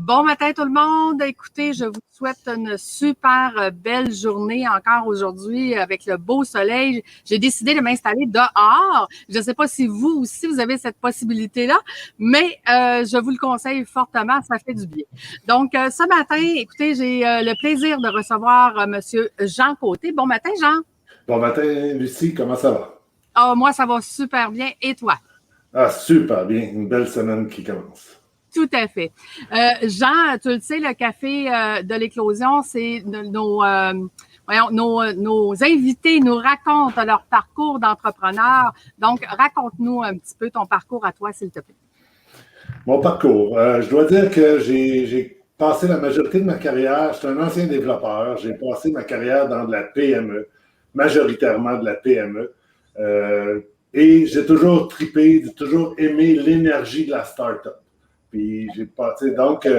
Bon matin tout le monde. Écoutez, je vous souhaite une super belle journée encore aujourd'hui avec le beau soleil. J'ai décidé de m'installer dehors. Je ne sais pas si vous aussi vous avez cette possibilité-là, mais je vous le conseille fortement, ça fait du bien. Donc, ce matin, écoutez, j'ai le plaisir de recevoir Monsieur Jean Côté. Bon matin, Jean. Bon matin, Lucie, comment ça va? Ah, moi, ça va super bien. Et toi? Ah, super bien. Une belle semaine qui commence. Tout à fait. Jean, tu le sais, le café de l'éclosion, c'est nos invités nous racontent leur parcours d'entrepreneur. Donc, raconte-nous un petit peu ton parcours à toi, s'il te plaît. Mon parcours. Je dois dire que j'ai passé la majorité de ma carrière, je suis un ancien développeur, j'ai passé ma carrière dans de la PME, majoritairement de la PME. Et j'ai toujours tripé, j'ai toujours aimé l'énergie de la start-up. Puis j'ai passé, donc, tu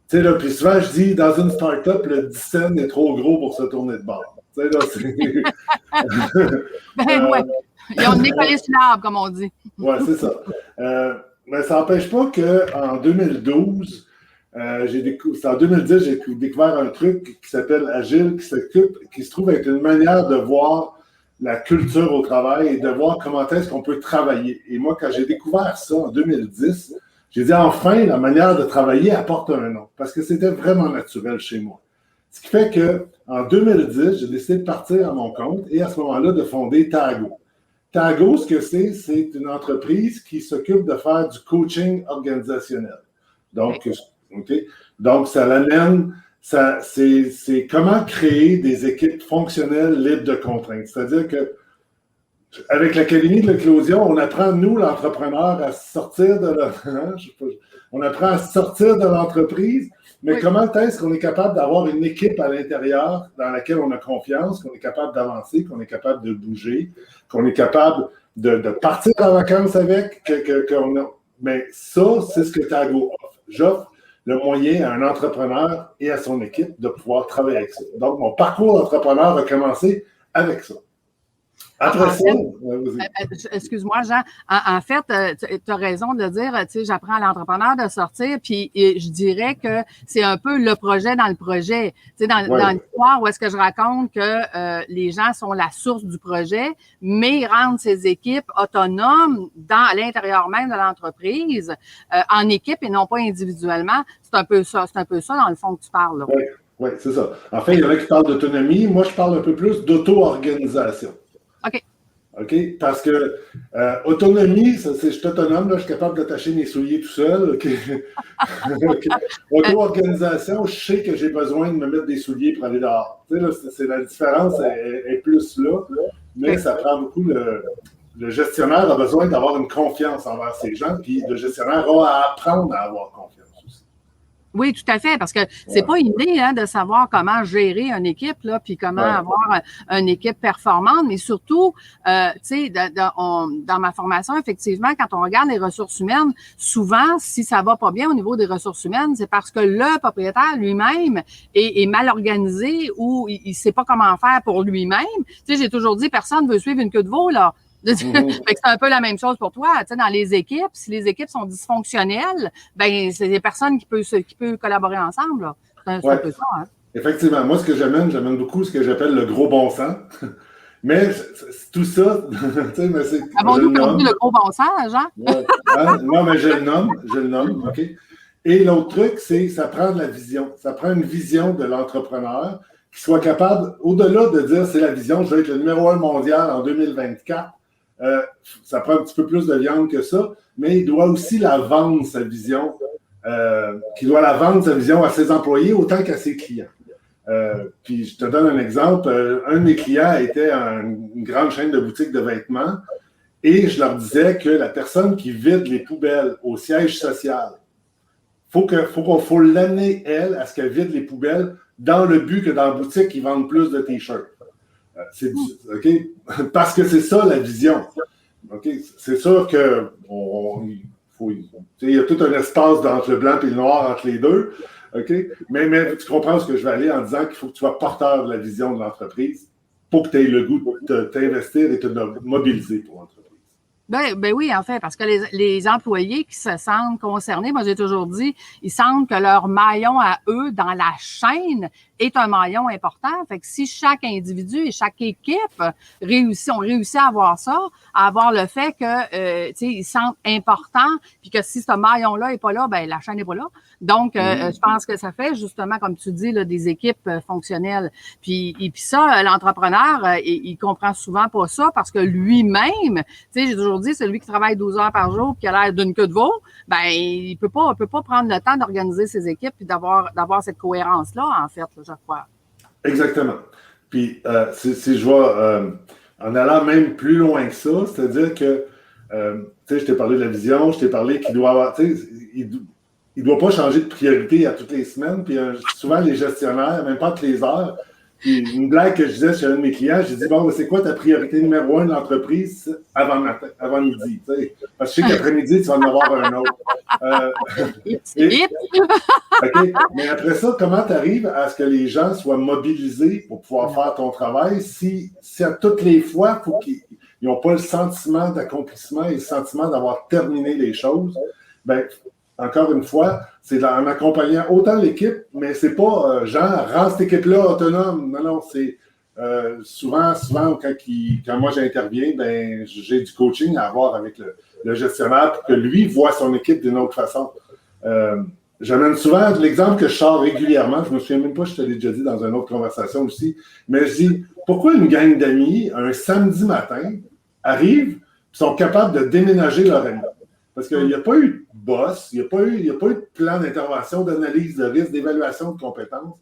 sais, là, puis souvent je dis, dans une start-up, le 10 cents est trop gros pour se tourner de bord. Tu sais, là, c'est. Ouais. Ils ont décollé sur l'arbre, comme on dit. Ouais, c'est ça. Mais ça n'empêche pas qu'en 2012, c'est en 2010, j'ai découvert un truc qui s'appelle Agile, qui se trouve être une manière de voir la culture au travail et de voir comment est-ce qu'on peut travailler. Et moi, quand j'ai découvert ça en 2010, j'ai dit enfin, la manière de travailler apporte un nom, parce que c'était vraiment naturel chez moi. Ce qui fait qu'en 2010, j'ai décidé de partir à mon compte et à ce moment-là, de fonder Tago. Tago, ce que c'est une entreprise qui s'occupe de faire du coaching organisationnel. Donc, okay. Donc ça l'amène, c'est comment créer des équipes fonctionnelles libres de contraintes. C'est-à-dire que avec l'Académie de l'éclosion, on apprend, nous, l'entrepreneur, à sortir de on apprend à sortir de l'entreprise, mais comment est-ce qu'on est capable d'avoir une équipe à l'intérieur dans laquelle on a confiance, qu'on est capable d'avancer, qu'on est capable de bouger, qu'on est capable de partir en vacances avec, mais ça, c'est ce que Tago offre. J'offre le moyen à un entrepreneur et à son équipe de pouvoir travailler avec ça. Donc, mon parcours d'entrepreneur a commencé avec ça. Après ça, excuse-moi, Jean. En fait, tu as raison de le dire, tu sais, j'apprends à l'entrepreneur de sortir, puis je dirais que c'est un peu le projet dans le projet. Tu sais, dans l'histoire où est-ce que je raconte que les gens sont la source du projet, mais ils rendent ces équipes autonomes à l'intérieur même de l'entreprise, en équipe et non pas individuellement. C'est un peu ça dans le fond que tu parles. Oui, c'est ça. En fait, il y en a qui parlent d'autonomie. Moi, je parle un peu plus d'auto-organisation. OK? Parce que autonomie, je suis autonome, là, je suis capable d'attacher mes souliers tout seul. OK? Auto-organisation, je sais que j'ai besoin de me mettre des souliers pour aller dehors. Tu sais, là, la différence est plus là, mais ça prend beaucoup le gestionnaire a besoin d'avoir une confiance envers ses gens, puis le gestionnaire a à apprendre à avoir confiance aussi. Oui, tout à fait, parce que c'est pas inné de savoir comment gérer une équipe, là, puis comment avoir une équipe performante, mais surtout, tu sais, dans ma formation, effectivement, quand on regarde les ressources humaines, souvent, si ça va pas bien au niveau des ressources humaines, c'est parce que le propriétaire lui-même est mal organisé ou il sait pas comment faire pour lui-même. Tu sais, j'ai toujours dit, personne ne veut suivre une queue de veau, là. Fait que c'est un peu la même chose pour toi. Tu sais, dans les équipes, si les équipes sont dysfonctionnelles, ben c'est des personnes qui peuvent collaborer ensemble. Là. C'est un peu ça. Hein? Effectivement. Moi, ce que j'amène beaucoup ce que j'appelle le gros bon sens. Mais tout ça, tu sais, mais c'est. Avons-nous perdu le gros bon sens, Jean? Non, mais je le nomme, OK? Et l'autre truc, c'est ça prend de la vision. Ça prend une vision de l'entrepreneur qui soit capable, au-delà de dire c'est la vision, je vais être le numéro 1 mondial en 2024. Ça prend un petit peu plus de viande que ça, mais il doit aussi la vendre, sa vision, qu'il doit la vendre, sa vision, à ses employés autant qu'à ses clients. Puis je te donne un exemple. Un de mes clients était une grande chaîne de boutiques de vêtements et je leur disais que la personne qui vide les poubelles au siège social, faut l'amener, elle, à ce qu'elle vide les poubelles dans le but que dans la boutique, ils vendent plus de t-shirts. OK? Parce que c'est ça la vision. OK? C'est sûr que il y a tout un espace entre le blanc et le noir entre les deux. OK? Mais tu comprends ce que je vais aller en disant qu'il faut que tu sois porteur de la vision de l'entreprise pour que tu aies le goût de t'investir et de te mobiliser pour l'entreprise. Ben oui, en fait, parce que les employés qui se sentent concernés, moi j'ai toujours dit, ils sentent que leur maillon à eux dans la chaîne est un maillon important. Fait que si chaque individu et chaque équipe ont réussi à avoir ça, à avoir le fait que tu sais, ils se sentent importants, puis que si ce maillon-là est pas là, ben la chaîne n'est pas là. Donc, je pense que ça fait justement, comme tu dis, là, des équipes fonctionnelles. Puis ça, l'entrepreneur, il comprend souvent pas ça parce que lui-même, tu sais, j'ai toujours dit, celui qui travaille 12 heures par jour puis qui a l'air d'une queue de veau, ben il peut pas prendre le temps d'organiser ses équipes puis d'avoir cette cohérence-là, en fait, là, je crois. Exactement. Puis, si je vois, en allant même plus loin que ça, c'est-à-dire que, tu sais, je t'ai parlé de la vision, je t'ai parlé qu'il doit avoir, tu sais, il doit pas changer de priorité à toutes les semaines. Puis souvent, les gestionnaires, même pas toutes les heures, puis une blague que je disais chez un de mes clients, j'ai dit, bon, c'est quoi ta priorité numéro 1 de l'entreprise avant midi? Tu sais? Parce que je sais qu'après-midi, tu vas en avoir un autre. OK. Mais après ça, comment tu arrives à ce que les gens soient mobilisés pour pouvoir faire ton travail si à toutes les fois, il faut qu'ils n'ont pas le sentiment d'accomplissement et le sentiment d'avoir terminé les choses? Ben, encore une fois, c'est en accompagnant autant l'équipe, mais c'est pas genre, rends cette équipe-là autonome. Non, c'est souvent, quand moi j'interviens, ben, j'ai du coaching à avoir avec le gestionnaire pour que lui voit son équipe d'une autre façon. J'amène souvent l'exemple que je sors régulièrement, je me souviens même pas, je te l'ai déjà dit dans une autre conversation aussi, mais je dis, pourquoi une gang d'amis, un samedi matin, arrivent et sont capables de déménager leur ami? Parce qu'il n'y a pas eu de boss, il n'y a pas eu de plan d'intervention, d'analyse de risque, d'évaluation de compétences.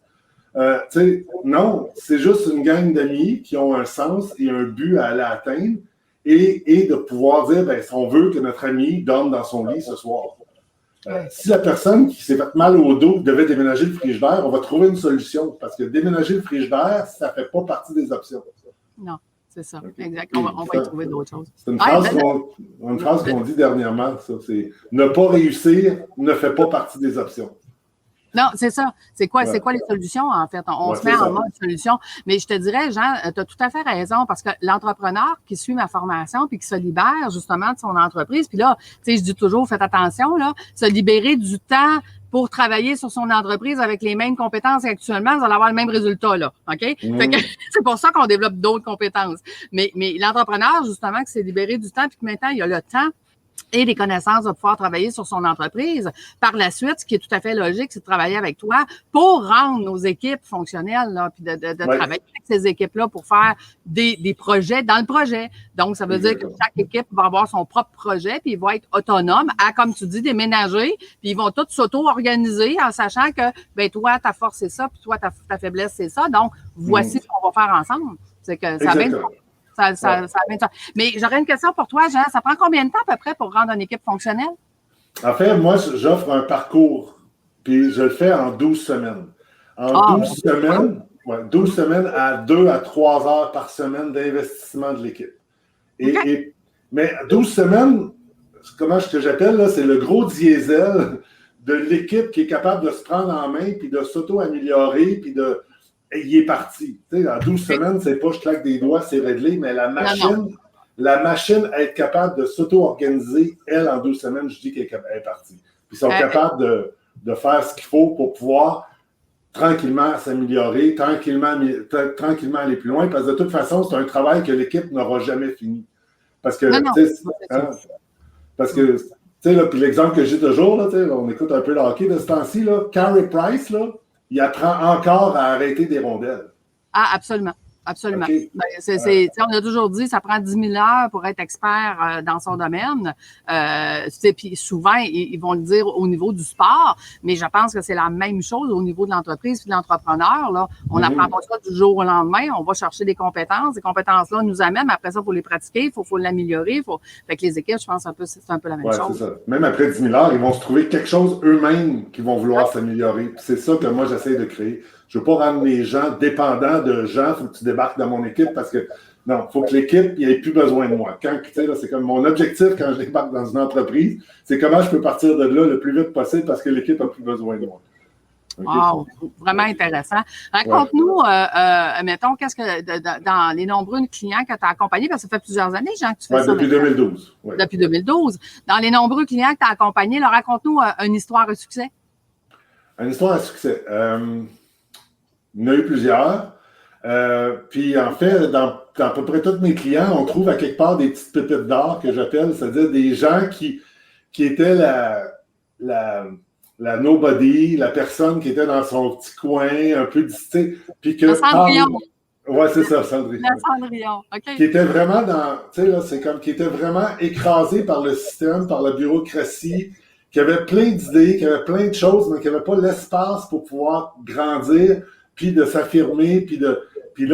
Non, c'est juste une gang d'amis qui ont un sens et un but à aller atteindre et de pouvoir dire, ben, si on veut que notre ami dorme dans son lit ce soir. Si la personne qui s'est fait mal au dos devait déménager le frigidaire, on va trouver une solution parce que déménager le frigidaire, ça ne fait pas partie des options. Non. C'est ça, okay. Exact. On va y trouver d'autres choses. C'est une phrase qu'on dit dernièrement, ça. C'est ne pas réussir ne fait pas partie des options. Non, c'est ça. C'est quoi les solutions, en fait? On se met en mode solution. Mais je te dirais, Jean, tu as tout à fait raison, parce que l'entrepreneur qui suit ma formation puis qui se libère justement de son entreprise, puis là, tu sais, je dis toujours, faites attention, là, se libérer du temps pour travailler sur son entreprise avec les mêmes compétences actuellement, vous allez avoir le même résultat, là. OK? Fait que, c'est pour ça qu'on développe d'autres compétences. Mais l'entrepreneur, justement, qui s'est libéré du temps puis que maintenant, il a le temps et des connaissances de pouvoir travailler sur son entreprise. Par la suite, ce qui est tout à fait logique, c'est de travailler avec toi pour rendre nos équipes fonctionnelles, là, puis de travailler avec ces équipes-là pour faire des projets dans le projet. Donc, ça veut dire que chaque équipe va avoir son propre projet, puis il va être autonome à, comme tu dis, déménager, puis ils vont tous s'auto-organiser en sachant que, ben toi, ta force, c'est ça, puis toi, ta faiblesse, c'est ça. Donc, voici ce qu'on va faire ensemble. C'est que ça va Mais j'aurais une question pour toi, Jean. Ça prend combien de temps à peu près pour rendre une équipe fonctionnelle? En fait, moi, j'offre un parcours, puis je le fais en 12 semaines. En 12 semaines à 2 à 3 heures par semaine d'investissement de l'équipe. Mais 12 semaines, comment que j'appelle, là, c'est le gros diesel de l'équipe qui est capable de se prendre en main, puis de s'auto-améliorer, puis de... Et il est parti. Tu sais, en 12 semaines, c'est pas je claque des doigts, c'est réglé, mais la machine être capable de s'auto-organiser, elle, en 12 semaines, je dis qu'elle est partie. Puis ils sont capables de faire ce qu'il faut pour pouvoir tranquillement s'améliorer, tranquillement aller plus loin, parce que de toute façon, c'est un travail que l'équipe n'aura jamais fini. Parce que, tu sais, là, puis l'exemple que j'ai toujours, là, on écoute un peu le hockey de ce temps-ci, là, Carey Price, là, il apprend encore à arrêter des rondelles. Ah, absolument. Absolument. Okay. On a toujours dit ça prend 10 000 heures pour être expert dans son domaine. Puis souvent, ils vont le dire au niveau du sport, mais je pense que c'est la même chose au niveau de l'entreprise et de l'entrepreneur. Là. On n'apprend pas ça du jour au lendemain. On va chercher des compétences. Ces compétences-là nous amènent. Après ça, il faut les pratiquer, il faut l'améliorer. Fait que les équipes, je pense, c'est un peu la même chose. C'est ça. Même après 10 000 heures, ils vont se trouver quelque chose eux-mêmes qui vont vouloir s'améliorer. C'est ça que moi, j'essaie de créer. Je ne veux pas rendre les gens dépendants de gens. Il faut que tu débarques dans mon équipe parce que, non, il faut que l'équipe n'ait plus besoin de moi. Quand, tu sais, là, c'est comme mon objectif quand je débarque dans une entreprise, c'est comment je peux partir de là le plus vite possible parce que l'équipe n'a plus besoin de moi. Wow, vraiment intéressant. Raconte-nous, mettons, qu'est-ce que dans les nombreux clients que tu as accompagnés, parce que ça fait plusieurs années, Jean, que tu fais ça. Depuis 2012. Ouais. Depuis 2012. Dans les nombreux clients que tu as accompagnés, raconte-nous une histoire à succès. Une histoire à succès. Il y en a eu plusieurs. Puis en fait, dans à peu près tous mes clients, on trouve à quelque part des petites pépites d'or que j'appelle, c'est-à-dire des gens qui étaient la nobody, la personne qui était dans son petit coin, un peu distrait, puis que... Le Cendrillon. Ouais, c'est ça, Cendrillon. Le Cendrillon, OK. Qui était vraiment tu sais, là, c'est comme qui était vraiment écrasé par le système, par la bureaucratie, qui avait plein d'idées, qui avait plein de choses, mais qui n'avait pas l'espace pour pouvoir grandir, puis de s'affirmer, puis là,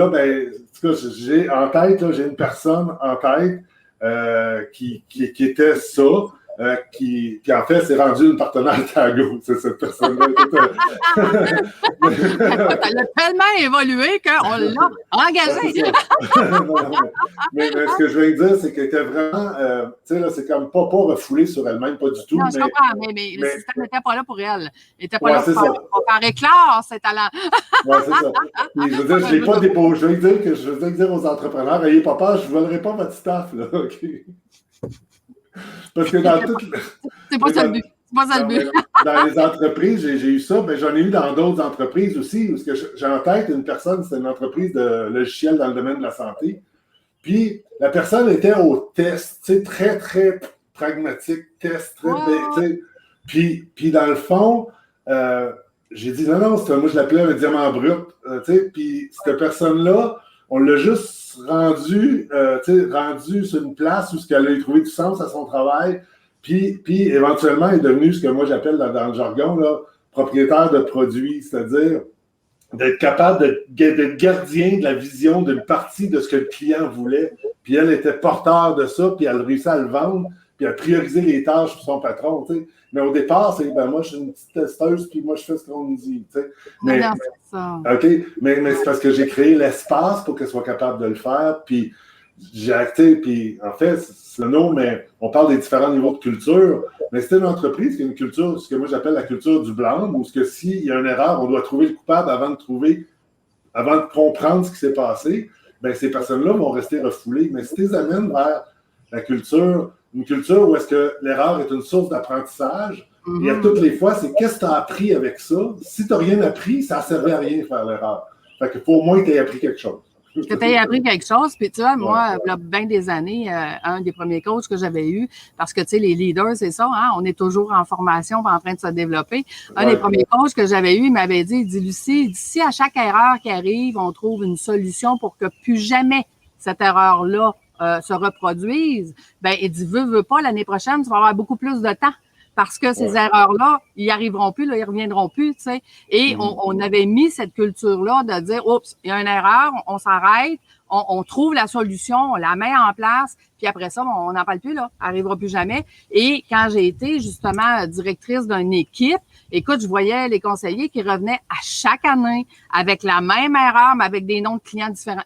ben, en tout cas, j'ai en tête, là, j'ai une personne en tête qui était ça. Puis en fait, c'est rendu une partenaire Tago, c'est cette personne-là. Elle a tellement évolué qu'on l'a engagée. mais ce que je veux dire, c'est qu'elle était vraiment, tu sais, là, c'est comme pas refoulée sur elle-même, pas du tout. Non, je comprends, mais le système n'était pas là pour elle. Il n'était pas là pour faire éclore ses talents. Oui, c'est ça. Puis, je veux dire, je n'ai pas déposé. Je veux dire aux entrepreneurs, ayez pas peur, je ne volerai pas votre staff, là, OK? Parce que dans toutes... C'est pas ça le but. C'est pas ça le but. Dans les entreprises, j'ai eu ça. Ben, j'en ai eu dans d'autres entreprises aussi. Parce que j'ai en tête une personne, c'était une entreprise de logiciels dans le domaine de la santé. Puis, la personne était au test, tu sais, très, très pragmatique, test, très... Puis, dans le fond, j'ai dit, non, moi, je l'appelais un diamant brut. Tu sais, puis, cette personne-là, on l'a juste rendu sur une place où elle a trouvé du sens à son travail, puis éventuellement est devenu ce que moi j'appelle dans le jargon là, propriétaire de produits, c'est-à-dire d'être capable d'être gardien de la vision d'une partie de ce que le client voulait. Puis elle était porteur de ça, puis elle réussit à le vendre, puis à prioriser les tâches pour son patron. Tu sais. Mais au départ, c'est moi je suis une petite testeuse, puis moi je fais ce qu'on me dit. Tu sais. Mais c'est parce que j'ai créé l'espace pour qu'elle soit capable de le faire, puis j'ai acté, puis en fait, mais on parle des différents niveaux de culture, mais c'est une entreprise qui a une culture, ce que moi j'appelle la culture du blanc, où s'il y a une erreur, on doit trouver le coupable avant de comprendre ce qui s'est passé, bien ces personnes-là vont rester refoulées. Mais si tu les amènes vers la culture, une culture où est-ce que l'erreur est une source d'apprentissage, et à toutes les fois, c'est qu'est-ce que tu as appris avec ça? Si tu n'as rien appris, ça ne servait à rien de faire l'erreur. Fait qu'il faut au moins que tu aies appris quelque chose. Que tu aies appris quelque chose. Puis tu vois, moi, il y a bien des années, un des premiers coachs que j'avais eu, parce que tu sais, les leaders, c'est ça, hein, on est toujours en formation, en train de se développer. Un des premiers coachs que j'avais eu, il m'avait dit, Lucie, si à chaque erreur qui arrive, on trouve une solution pour que plus jamais cette erreur-là se reproduise, ben il dit, veux pas, l'année prochaine, tu vas avoir beaucoup plus de temps. Parce que ces erreurs-là, ils n'y arriveront plus, là, ils ne reviendront plus, tu sais. Et on avait mis cette culture-là de dire, oups, il y a une erreur, on s'arrête, on trouve la solution, on la met en place, puis après ça, on n'en parle plus, là, ça n'arrivera plus jamais. Et quand j'ai été justement directrice d'une équipe, écoute, je voyais les conseillers qui revenaient à chaque année avec la même erreur, mais avec des noms de clients différents.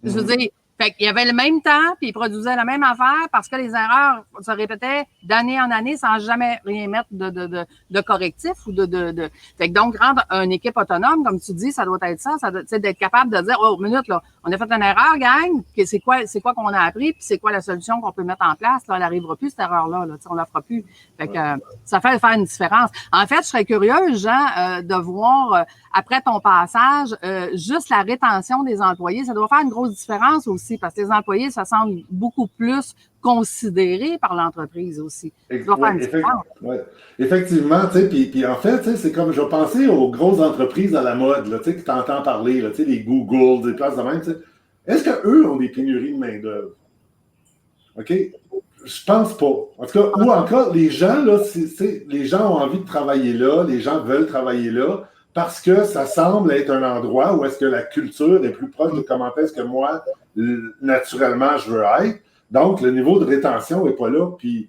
Je veux dire, fait qu'il y avait le même temps, puis ils produisaient la même affaire parce que les erreurs se répétaient d'année en année sans jamais rien mettre de correctif ou de. Fait que donc, rendre une équipe autonome, comme tu dis, ça doit être ça doit, d'être capable de dire, oh, minute, là, on a fait une erreur, gang, c'est quoi qu'on a appris, puis c'est quoi la solution qu'on peut mettre en place, là, elle n'arrivera plus, cette erreur-là, là, on la fera plus. Fait que ça fait faire une différence. En fait, je serais curieuse, Jean, de voir, après ton passage, juste la rétention des employés, ça doit faire une grosse différence aussi. Parce que les employés, ça semble beaucoup plus considéré par l'entreprise aussi. Effectivement, tu sais, puis en fait, tu sais, c'est comme, je vais penser aux grosses entreprises à la mode, là, tu sais, que tu entends parler, là, tu sais, les Google, des places de même, tu sais. Est-ce qu'eux ont des pénuries de main-d'œuvre? OK? Je pense pas. En tout cas, ou encore, les gens, là, les gens ont envie de travailler là, les gens veulent travailler là, parce que ça semble être un endroit où est-ce que la culture est plus proche de comment est-ce que moi, naturellement, je veux être. Donc, le niveau de rétention n'est pas là. Puis,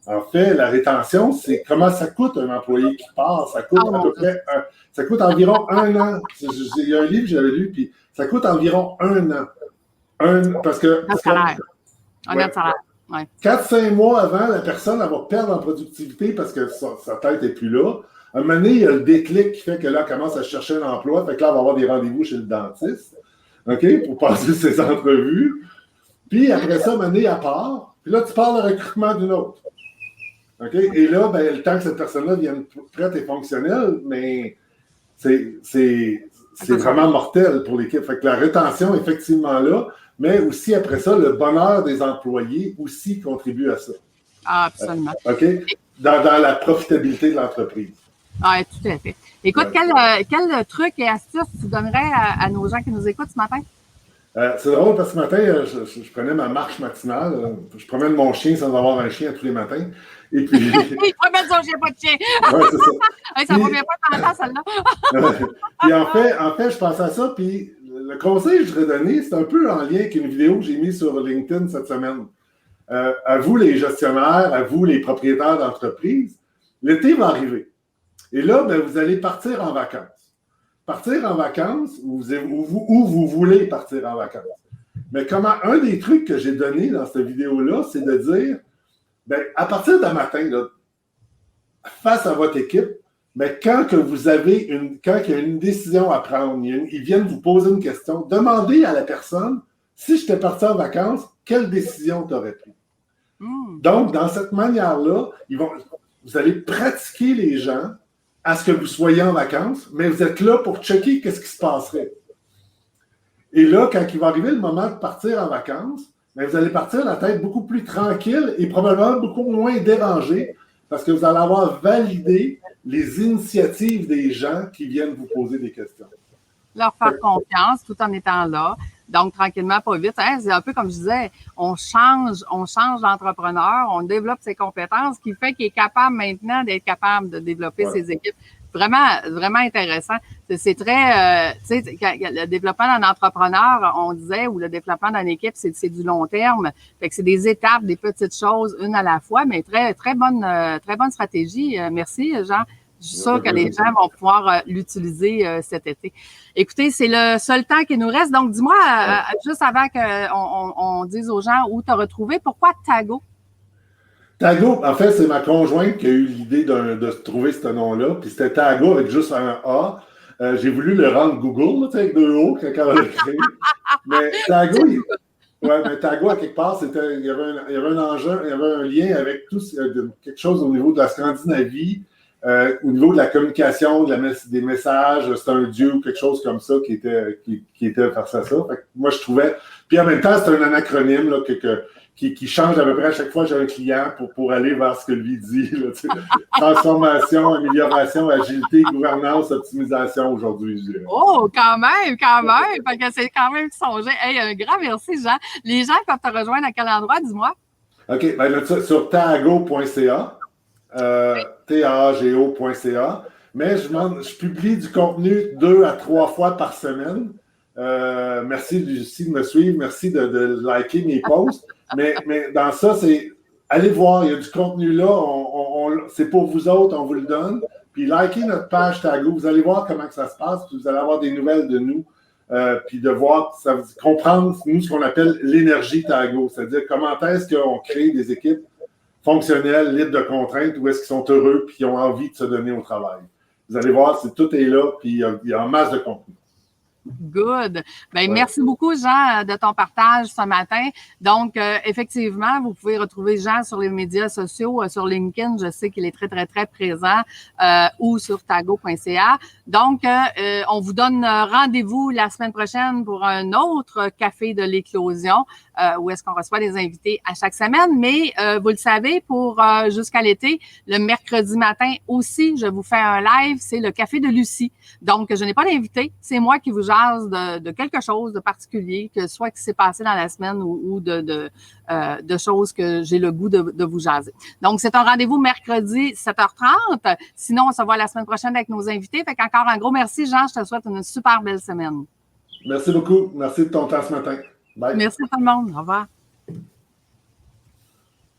en fait, la rétention, c'est comment ça coûte un employé qui part. Ça coûte à peu près ça coûte environ 1 an. Il y a un livre que j'avais lu, puis ça coûte environ 1 an. Parce que... Un salaire. Un salaire. Ouais. 4-5 mois avant, la personne elle va perdre en productivité parce que sa tête n'est plus là. À un moment donné, il y a le déclic qui fait que là, elle commence à chercher un emploi. Fait que là, elle va avoir des rendez-vous chez le dentiste, OK, pour passer ses entrevues. Puis après ça, à un moment donné, elle part. Puis là, tu parles de recrutement d'une autre. OK? Et là, ben, le temps que cette personne-là vienne prête et fonctionnelle, mais c'est vraiment mortel pour l'équipe. Fait que la rétention, effectivement, là, mais aussi après ça, le bonheur des employés aussi contribue à ça. Ah, absolument. OK? Dans la profitabilité de l'entreprise. Ah, tout à fait. Écoute, quel truc et astuce tu donnerais à nos gens qui nous écoutent ce matin? C'est drôle parce que ce matin, je prenais ma marche matinale. Je promène mon chien sans avoir un chien tous les matins. Et puis. Il promène son chien, pas de chien. Ouais, c'est ça. Hey, ça va bien pas dans le temps, celle-là. Puis en fait, je pensais à ça. Puis le conseil que je voudrais donner, c'est un peu en lien avec une vidéo que j'ai mise sur LinkedIn cette semaine. À vous, les gestionnaires, à vous, les propriétaires d'entreprises, l'été va arriver. Et là, ben, vous allez partir en vacances. Partir en vacances où vous voulez partir en vacances. Mais un des trucs que j'ai donné dans cette vidéo-là, c'est de dire, ben, à partir d'un matin, là, face à votre équipe, mais quand il y a une décision à prendre, ils viennent vous poser une question, demandez à la personne, si je t'ai parti en vacances, quelle décision tu aurais prise? Donc, dans cette manière-là, vous allez pratiquer les gens à ce que vous soyez en vacances, mais vous êtes là pour checker qu'est-ce qui se passerait. Et là, quand il va arriver le moment de partir en vacances, bien, vous allez partir la tête beaucoup plus tranquille et probablement beaucoup moins dérangée parce que vous allez avoir validé les initiatives des gens qui viennent vous poser des questions. Leur faire confiance tout en étant là. Donc, tranquillement, pas vite. Hein? C'est un peu comme je disais, on change l'entrepreneur, on développe ses compétences, ce qui fait qu'il est capable maintenant d'être capable de développer ses équipes. Vraiment, vraiment intéressant. C'est très, tu sais, le développement d'un entrepreneur, on disait, ou le développement d'une équipe, c'est du long terme. Fait que c'est des étapes, des petites choses, une à la fois, mais très bonne stratégie. Merci, Jean. Je suis sûre que les gens vont pouvoir l'utiliser cet été. Écoutez, c'est le seul temps qui nous reste. Donc, dis-moi, juste avant qu'on dise aux gens où tu as retrouvé, pourquoi Tago? Tago, en fait, c'est ma conjointe qui a eu l'idée de trouver ce nom-là. Puis c'était Tago avec juste un A. J'ai voulu le rendre Google, là, avec 2 O, quand on l'a créé. Mais Tago, mais Tago, à quelque part, il y avait un enjeu, il y avait un lien avec quelque chose au niveau de la Scandinavie. Au niveau de la communication, des messages, c'est un dieu ou quelque chose comme ça qui était face à ça. Fait que moi, je trouvais. Puis en même temps, c'est un anacronyme là, qui change à peu près à chaque fois que j'ai un client pour aller vers ce que lui dit. Là, transformation, amélioration, agilité, gouvernance, optimisation aujourd'hui, je dirais. Oh, quand même! Fait que c'est quand même songé. Hey, un grand merci, Jean. Les gens peuvent te rejoindre à quel endroit, dis-moi? OK, ben sur tago.ca. TAGO.ca, mais je publie du contenu 2 à 3 fois par semaine. Merci aussi de me suivre, merci de liker mes posts. Mais dans ça, c'est allez voir, il y a du contenu là, c'est pour vous autres, on vous le donne. Puis likez notre page Tago, vous allez voir comment que ça se passe, puis vous allez avoir des nouvelles de nous. Puis de voir, comprendre, nous, ce qu'on appelle l'énergie Tago, c'est-à-dire comment est-ce qu'on crée des équipes fonctionnels, libres de contraintes, où est-ce qu'ils sont heureux et qui ont envie de se donner au travail. Vous allez voir, tout est là, puis il y a en masse de contenu. Good. Ben, merci beaucoup, Jean, de ton partage ce matin. Donc, effectivement, vous pouvez retrouver Jean sur les médias sociaux, sur LinkedIn. Je sais qu'il est très, très, très présent, ou sur tago.ca. Donc, on vous donne rendez-vous la semaine prochaine pour un autre café de l'éclosion, où est-ce qu'on reçoit des invités à chaque semaine. Mais, vous le savez, pour jusqu'à l'été, le mercredi matin aussi, je vous fais un live. C'est le café de Lucie. Donc, je n'ai pas d'invité. C'est moi qui vous jase de quelque chose de particulier, que soit qui s'est passé dans la semaine ou de choses que j'ai le goût de vous jaser. Donc, c'est un rendez-vous mercredi 7h30. Sinon, on se voit la semaine prochaine avec nos invités. Fait qu'encore un gros merci, Jean. Je te souhaite une super belle semaine. Merci beaucoup. Merci de ton temps ce matin. Bye. Merci à tout le monde. Au revoir.